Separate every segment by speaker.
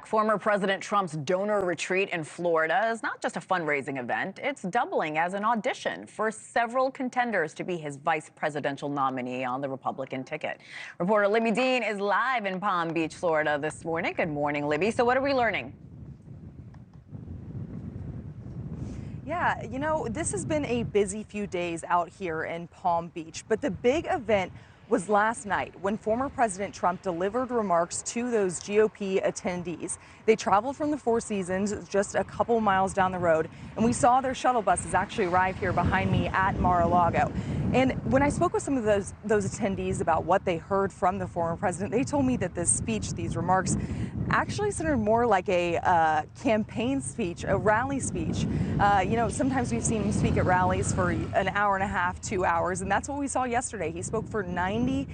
Speaker 1: Former President Trump's donor retreat in Florida is not just a fundraising event, it's doubling as an audition for several contenders to be his vice presidential nominee on the Republican ticket. Reporter Libby Dean is live in Palm Beach, Florida this morning. Good morning, Libby. So what are we learning?
Speaker 2: Yeah, you know, this has been a busy few days out here in Palm Beach, but the big event was last night when former President Trump delivered remarks to those GOP attendees. They traveled from the Four Seasons just a couple miles down the road, and we saw their shuttle buses actually arrive here behind me at Mar-a-Lago. And when I spoke with some of those attendees about what they heard from the former president, they told me that this speech, these remarks, actually sounded more like a campaign speech, a rally speech. You know, sometimes we've seen him speak at rallies for an hour and a half, 2 hours, and that's what we saw yesterday. He spoke for 90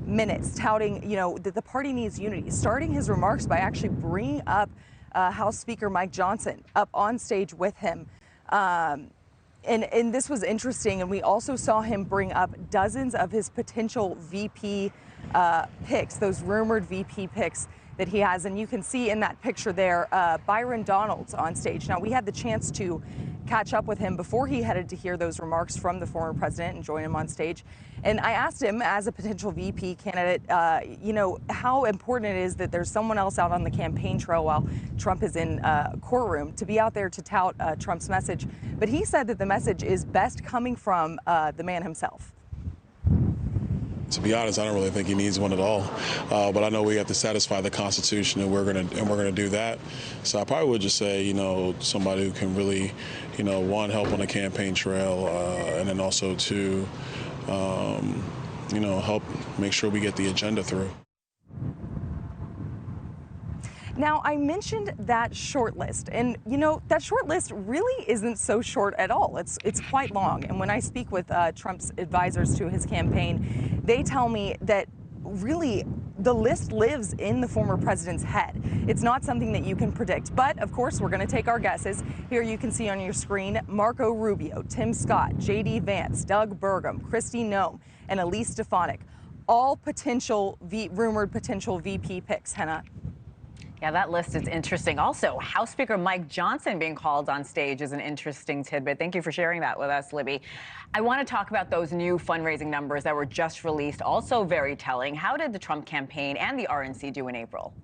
Speaker 2: minutes, touting, you know, that the party needs unity, starting his remarks by actually bringing up House Speaker Mike Johnson up on stage with him. And this was interesting, and we also saw him bring up dozens of his potential VP picks, those rumored VP picks that he has. And you can see in that picture there, Byron on stage. Now, we had the chance to catch up with him before he headed to hear those remarks from the former president and join him on stage. And I asked him, as a potential VP candidate, you know, how important it is that there's someone else out on the campaign trail while Trump is in courtroom to be out there to tout Trump's message. But he said that the message is best coming from the man himself.
Speaker 3: To be honest, I don't really think he needs one at all. But I know we have to satisfy the Constitution, and we're gonna do that. So I probably would just say, you know, somebody who can really, you know, one, help on the campaign trail, and then also two, you know, help make sure we get the agenda through.
Speaker 2: Now, I mentioned that short list, and you know, that short list really isn't so short at all. It's quite long. And when I speak with Trump's advisors to his campaign, they tell me that really the list lives in the former president's head. It's not something that you can predict. But of course, we're going to take our guesses. Here you can see on your screen Marco Rubio, Tim Scott, J.D. Vance, Doug Burgum, Kristi Noem, and Elise Stefanik, all rumored potential VP picks. Hena.
Speaker 1: Yeah, that list is interesting. Also, House Speaker Mike Johnson being called on stage is an interesting tidbit. Thank you for sharing that with us, Libby. I want to talk about those new fundraising numbers that were just released. Also very telling. How did the Trump campaign and the RNC do in April?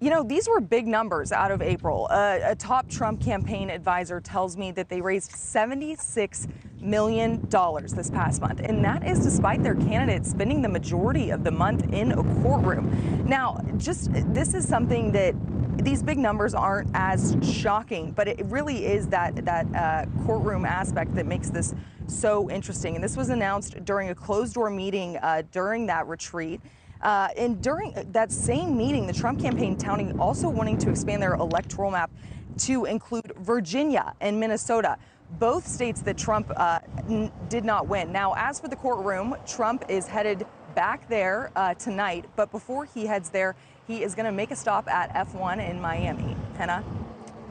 Speaker 2: You know, these were big numbers out of April. A top Trump campaign advisor tells me that they raised $76 million this past month. And that is despite their candidates spending the majority of the month in a courtroom. Now, this is something that these big numbers aren't as shocking, but it really is that courtroom aspect that makes this so interesting. And this was announced during a closed-door meeting during that retreat. And during that same meeting, the Trump campaign touting also wanting to expand their electoral map to include Virginia and Minnesota, both states that Trump did not win. Now, as for the courtroom, Trump is headed back there tonight. But before he heads there, he is going to make a stop at F1 in Miami. Hena?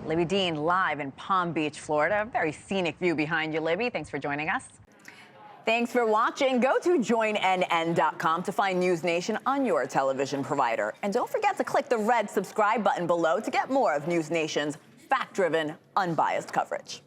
Speaker 1: Libby Dean live in Palm Beach, Florida. A very scenic view behind you, Libby. Thanks for joining us. Thanks for watching. Go to joinnn.com to find NewsNation on your television provider. And don't forget to click the red subscribe button below to get more of NewsNation's fact-driven, unbiased coverage.